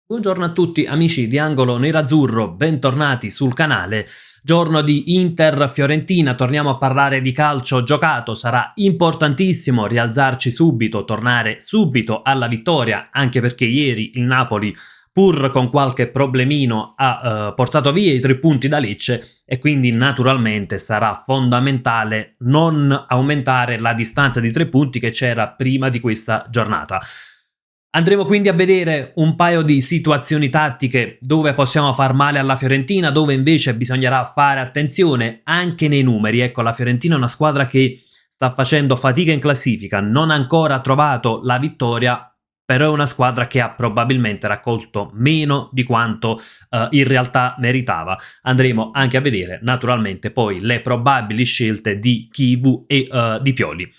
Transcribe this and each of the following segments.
Buongiorno a tutti amici di Angolo Nerazzurro, bentornati sul canale. Giorno di Inter-Fiorentina, torniamo a parlare di calcio giocato, sarà importantissimo rialzarci subito, tornare subito alla vittoria, anche perché ieri il Napoli, pur con qualche problemino, ha portato via i 3 punti da Lecce e quindi naturalmente sarà fondamentale non aumentare la distanza di 3 punti che c'era prima di questa giornata. Andremo quindi a vedere un paio di situazioni tattiche dove possiamo far male alla Fiorentina, dove invece bisognerà fare attenzione anche nei numeri. Ecco, la Fiorentina è una squadra che sta facendo fatica in classifica, non ha ancora trovato la vittoria, però è una squadra che ha probabilmente raccolto meno di quanto in realtà meritava. Andremo anche a vedere naturalmente poi le probabili scelte di Chivu e di Pioli.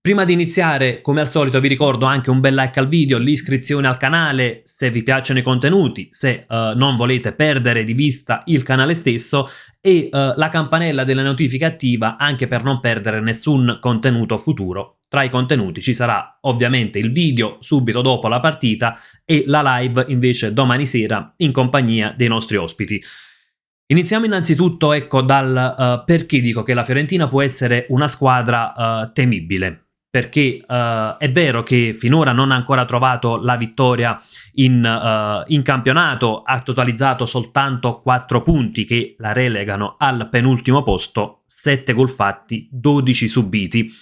Prima di iniziare, come al solito, vi ricordo anche un bel like al video, l'iscrizione al canale se vi piacciono i contenuti, se non volete perdere di vista il canale stesso e la campanella delle notifiche attiva anche per non perdere nessun contenuto futuro. Tra i contenuti ci sarà ovviamente il video subito dopo la partita e la live invece domani sera in compagnia dei nostri ospiti. Iniziamo innanzitutto ecco dal perché dico che la Fiorentina può essere una squadra temibile. Perché è vero che finora non ha ancora trovato la vittoria in campionato, ha totalizzato soltanto 4 punti che la relegano al penultimo posto, 7 gol fatti, 12 subiti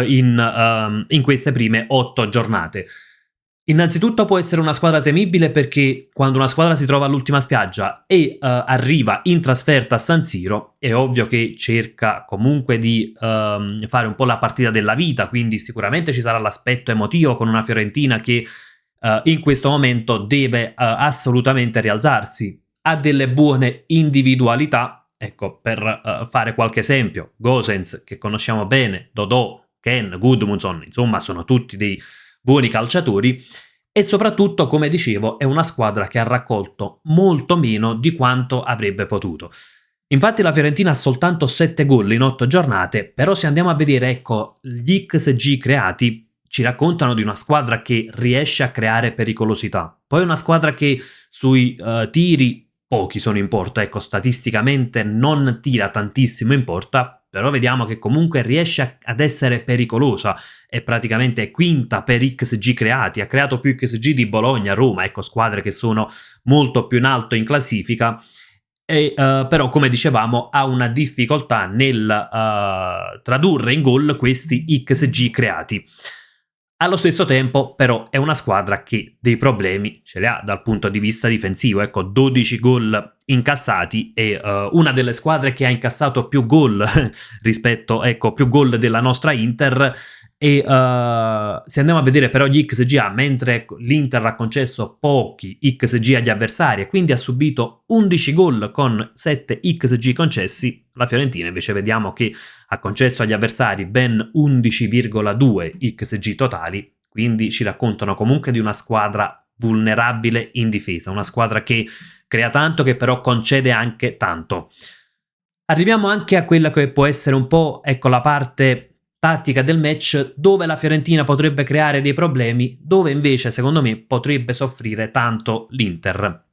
in queste prime 8 giornate. Innanzitutto può essere una squadra temibile perché quando una squadra si trova all'ultima spiaggia e arriva in trasferta a San Siro è ovvio che cerca comunque di fare un po' la partita della vita, quindi sicuramente ci sarà l'aspetto emotivo con una Fiorentina che in questo momento deve assolutamente rialzarsi. Ha delle buone individualità, ecco, per fare qualche esempio, Gosens che conosciamo bene, Dodò, Ken, Gudmundsson, insomma sono tutti dei buoni calciatori e soprattutto, come dicevo, è una squadra che ha raccolto molto meno di quanto avrebbe potuto. Infatti la Fiorentina ha soltanto 7 gol in 8 giornate, però se andiamo a vedere, ecco, gli XG creati ci raccontano di una squadra che riesce a creare pericolosità. Poi una squadra che sui tiri pochi sono in porta, ecco, statisticamente non tira tantissimo in porta, però vediamo che comunque riesce ad essere pericolosa, è praticamente quinta per XG creati, ha creato più XG di Bologna, Roma, ecco squadre che sono molto più in alto in classifica e però come dicevamo ha una difficoltà nel tradurre in gol questi XG creati. Allo stesso tempo, però, è una squadra che dei problemi ce li ha dal punto di vista difensivo. Ecco, 12 gol incassati e una delle squadre che ha incassato più gol rispetto, ecco, più gol della nostra Inter. E se andiamo a vedere però gli XG, mentre l'Inter ha concesso pochi XG agli avversari e quindi ha subito 11 gol con 7 XG concessi, la Fiorentina invece vediamo che ha concesso agli avversari ben 11,2 XG totali, quindi ci raccontano comunque di una squadra vulnerabile in difesa, una squadra che crea tanto che però concede anche tanto. Arriviamo anche a quella che può essere un po', ecco, la parte tattica del match dove la Fiorentina potrebbe creare dei problemi, dove invece secondo me potrebbe soffrire tanto l'Inter.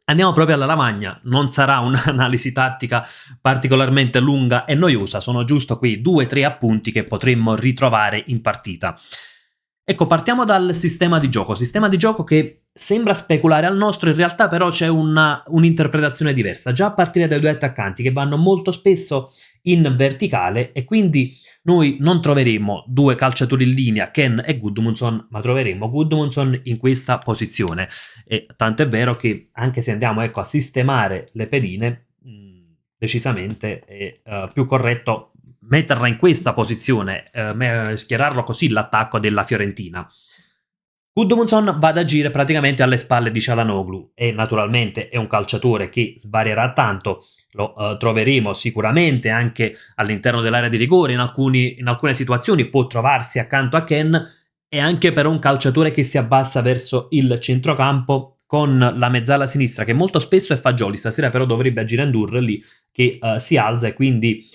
Andiamo proprio alla lavagna, non sarà un'analisi tattica particolarmente lunga e noiosa, sono giusto quei 2-3 appunti che potremmo ritrovare in partita. Ecco, partiamo dal sistema di gioco che sembra speculare al nostro, in realtà però c'è un'interpretazione diversa, già a partire dai 2 attaccanti che vanno molto spesso in verticale e quindi noi non troveremo 2 calciatori in linea, Ken e Gudmundsson, ma troveremo Gudmundsson in questa posizione. E tanto è vero che anche se andiamo ecco, a sistemare le pedine, decisamente è più corretto metterla in questa posizione, schierarlo così l'attacco della Fiorentina. Gudmundsson va ad agire praticamente alle spalle di Çalhanoğlu e naturalmente è un calciatore che svarierà tanto, lo troveremo sicuramente anche all'interno dell'area di rigore, in alcune situazioni può trovarsi accanto a Ken, e anche però un calciatore che si abbassa verso il centrocampo con la mezzala sinistra che molto spesso è Fagioli, stasera però dovrebbe agire Ndour lì che si alza e quindi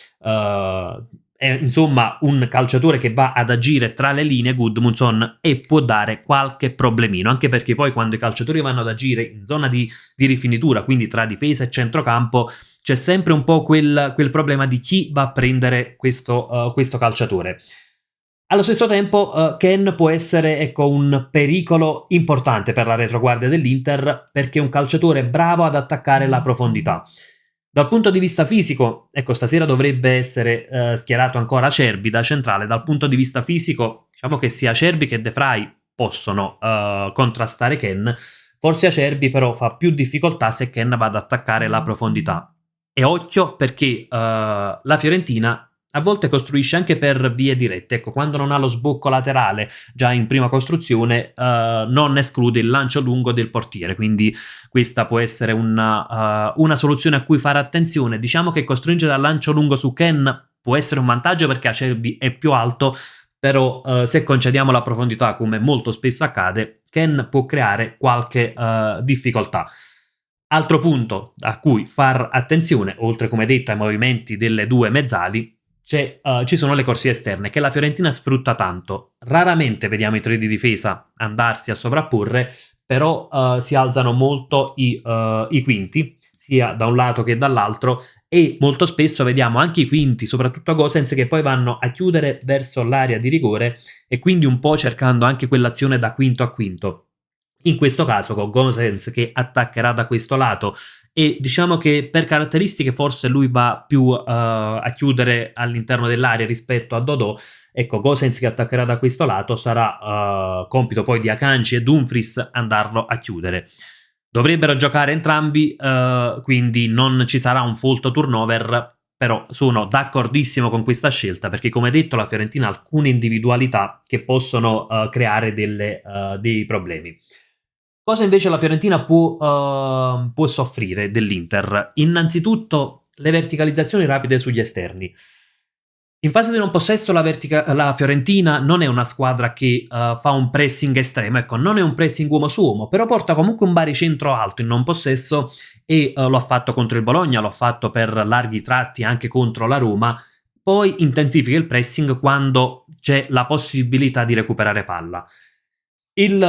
è insomma un calciatore che va ad agire tra le linee, Gudmundsson, e può dare qualche problemino, anche perché poi quando i calciatori vanno ad agire in zona di rifinitura, quindi tra difesa e centrocampo, c'è sempre un po' quel problema di chi va a prendere questo calciatore. Allo stesso tempo, Ken può essere, ecco, un pericolo importante per la retroguardia dell'Inter, perché è un calciatore bravo ad attaccare la profondità. Dal punto di vista fisico, ecco, stasera dovrebbe essere schierato ancora Acerbi da centrale. Dal punto di vista fisico, diciamo che sia Acerbi che De Vrij possono contrastare Ken. Forse Acerbi però fa più difficoltà se Ken va ad attaccare la profondità. E occhio perché la Fiorentina a volte costruisce anche per vie dirette. Ecco, quando non ha lo sbocco laterale già in prima costruzione, non esclude il lancio lungo del portiere, quindi questa può essere una soluzione a cui fare attenzione. Diciamo che costringere al lancio lungo su Ken può essere un vantaggio perché Acerbi è più alto, però se concediamo la profondità, come molto spesso accade, Ken può creare qualche difficoltà. Altro punto a cui far attenzione, oltre come detto ai movimenti delle due mezzali, ci sono le corsie esterne che la Fiorentina sfrutta tanto. Raramente vediamo i tre di difesa andarsi a sovrapporre, però si alzano molto i quinti, sia da un lato che dall'altro, e molto spesso vediamo anche i quinti, soprattutto a Gosens, che poi vanno a chiudere verso l'area di rigore e quindi un po' cercando anche quell'azione da quinto a quinto. In questo caso con Gosens che attaccherà da questo lato, e diciamo che per caratteristiche forse lui va più a chiudere all'interno dell'area rispetto a Dodò. Ecco, Gosens che attaccherà da questo lato sarà compito poi di Akanji e Dumfries andarlo a chiudere. Dovrebbero giocare entrambi, quindi non ci sarà un folto turnover, però sono d'accordissimo con questa scelta perché, come detto, la Fiorentina ha alcune individualità che possono creare dei problemi. Cosa invece la Fiorentina può soffrire dell'Inter? Innanzitutto le verticalizzazioni rapide sugli esterni. In fase di non possesso la Fiorentina non è una squadra che fa un pressing estremo, ecco, non è un pressing uomo su uomo, però porta comunque un baricentro alto in non possesso e lo ha fatto contro il Bologna, lo ha fatto per larghi tratti anche contro la Roma, poi intensifica il pressing quando c'è la possibilità di recuperare palla. Il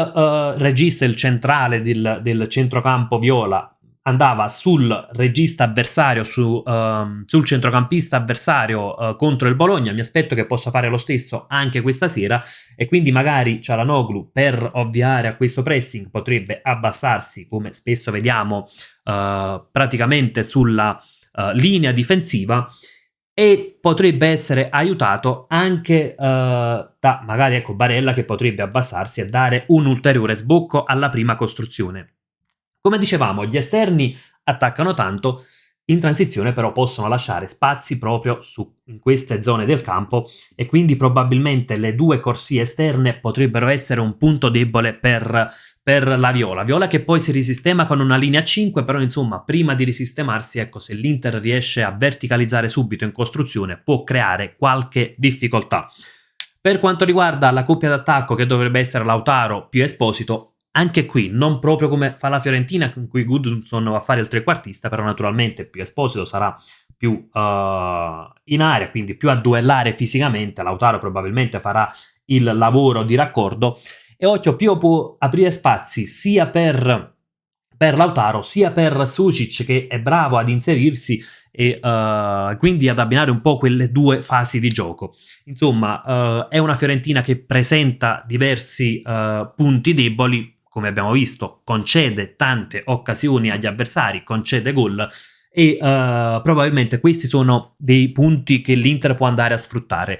regista, il centrale del centrocampo viola, andava sul regista avversario, sul centrocampista avversario contro il Bologna. Mi aspetto che possa fare lo stesso anche questa sera, e quindi magari Çalhanoğlu, per ovviare a questo pressing, potrebbe abbassarsi, come spesso vediamo, praticamente sulla linea difensiva, e potrebbe essere aiutato anche da magari, ecco, Barella, che potrebbe abbassarsi e dare un ulteriore sbocco alla prima costruzione. Come dicevamo, gli esterni attaccano tanto, in transizione però possono lasciare spazi proprio in queste zone del campo, e quindi probabilmente le due corsie esterne potrebbero essere un punto debole per la Viola che poi si risistema con una linea 5, però insomma prima di risistemarsi, ecco, se l'Inter riesce a verticalizzare subito in costruzione può creare qualche difficoltà. Per quanto riguarda la coppia d'attacco, che dovrebbe essere Lautaro più Esposito, anche qui non proprio come fa la Fiorentina, con cui Gudmundsson va a fare il trequartista, però naturalmente più Esposito sarà più in area, quindi più a duellare fisicamente. Lautaro probabilmente farà il lavoro di raccordo, e occhio, Pio può aprire spazi sia per Lautaro sia per Sucic, che è bravo ad inserirsi e quindi ad abbinare un po' quelle due fasi di gioco. Insomma, è una Fiorentina che presenta diversi punti deboli, come abbiamo visto, concede tante occasioni agli avversari, concede gol, e probabilmente questi sono dei punti che l'Inter può andare a sfruttare.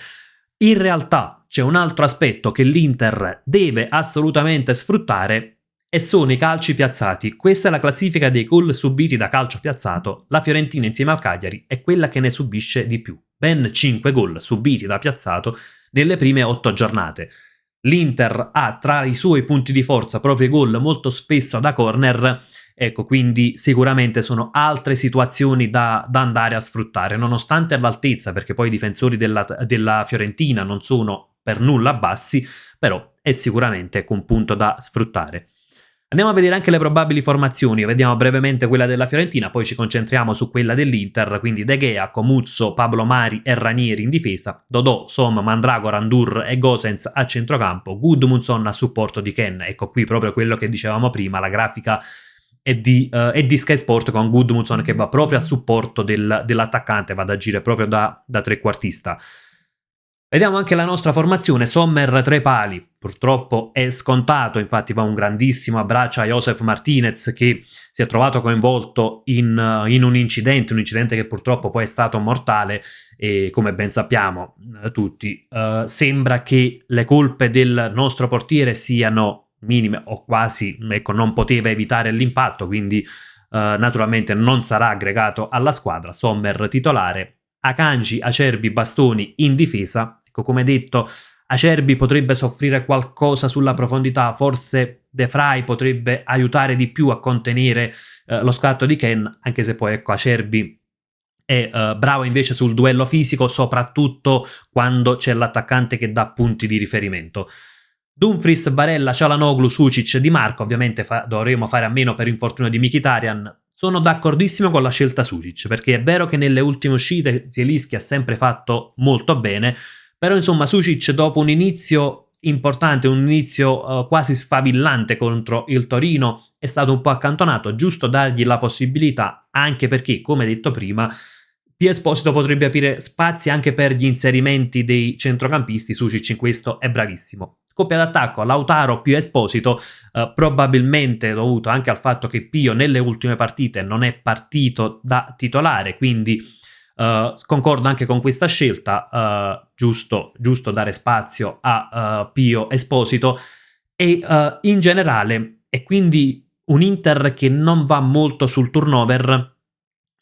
In realtà c'è un altro aspetto che l'Inter deve assolutamente sfruttare, e sono i calci piazzati. Questa è la classifica dei gol subiti da calcio piazzato. La Fiorentina, insieme al Cagliari, è quella che ne subisce di più. Ben 5 gol subiti da piazzato nelle prime 8 giornate. L'Inter ha tra i suoi punti di forza proprio i gol molto spesso da corner, ecco, quindi sicuramente sono altre situazioni da andare a sfruttare, nonostante all'altezza, perché poi i difensori della Fiorentina non sono per nulla bassi, però è sicuramente un punto da sfruttare. Andiamo a vedere anche le probabili formazioni, vediamo brevemente quella della Fiorentina, poi ci concentriamo su quella dell'Inter, quindi De Gea, Comuzzo, Pablo Mari e Ranieri in difesa, Dodò, Som, Mandragora, Andur e Gosens a centrocampo, Gudmundsson a supporto di Ken. Ecco qui proprio quello che dicevamo prima, la grafica è di Sky Sport con Gudmundsson che va proprio a supporto dell'attaccante, va ad agire proprio da trequartista. Vediamo anche la nostra formazione, Sommer 3 pali, purtroppo è scontato, infatti va un grandissimo abbraccio a Josep Martinez che si è trovato coinvolto in un incidente che purtroppo poi è stato mortale e come ben sappiamo tutti, sembra che le colpe del nostro portiere siano minime o quasi, ecco, non poteva evitare l'impatto, quindi naturalmente non sarà aggregato alla squadra, Sommer titolare, Akanji, Acerbi, Bastoni in difesa. Ecco, come detto, Acerbi potrebbe soffrire qualcosa sulla profondità, forse De Vrij potrebbe aiutare di più a contenere lo scatto di Ken, anche se poi ecco Acerbi è bravo invece sul duello fisico, soprattutto quando c'è l'attaccante che dà punti di riferimento. Dumfries, Barella, Çalhanoğlu, Sucic, Di Marco, ovviamente dovremo fare a meno per infortunio di Mkhitaryan. Sono d'accordissimo con la scelta Sucic, perché è vero che nelle ultime uscite Zielinski ha sempre fatto molto bene, però insomma Sucic dopo un inizio importante, un inizio quasi sfavillante contro il Torino, è stato un po' accantonato, giusto dargli la possibilità, anche perché, come detto prima, P. Esposito potrebbe aprire spazi anche per gli inserimenti dei centrocampisti, Sucic in questo è bravissimo. Coppia d'attacco, Lautaro più Esposito, probabilmente dovuto anche al fatto che Pio nelle ultime partite non è partito da titolare, quindi concordo anche con questa scelta, giusto dare spazio a Pio Esposito e in generale è quindi un Inter che non va molto sul turnover.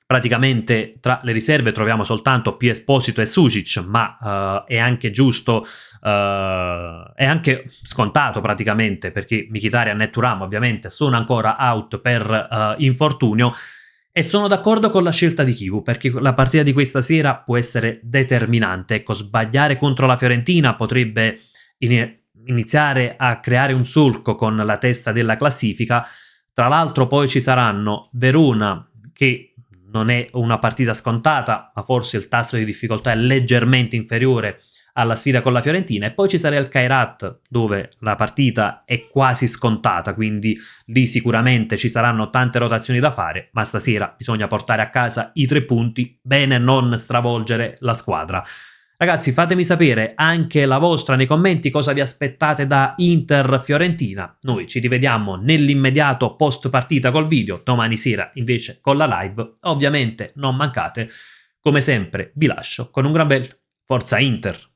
Praticamente tra le riserve troviamo soltanto P. Esposito e Sucic, ma è anche giusto, è anche scontato praticamente, perché Mkhitaryan e Thuram ovviamente sono ancora out per infortunio, e sono d'accordo con la scelta di Chivu, perché la partita di questa sera può essere determinante. Ecco, sbagliare contro la Fiorentina potrebbe iniziare a creare un solco con la testa della classifica. Tra l'altro poi ci saranno Verona, che non è una partita scontata, ma forse il tasso di difficoltà è leggermente inferiore alla sfida con la Fiorentina, e poi ci sarà il Kairat dove la partita è quasi scontata, quindi lì sicuramente ci saranno tante rotazioni da fare, ma stasera bisogna portare a casa i 3 punti, bene non stravolgere la squadra. Ragazzi, fatemi sapere anche la vostra nei commenti, cosa vi aspettate da Inter-Fiorentina. Noi ci rivediamo nell'immediato post partita col video, domani sera invece con la live. Ovviamente non mancate, come sempre vi lascio con un gran bel Forza Inter!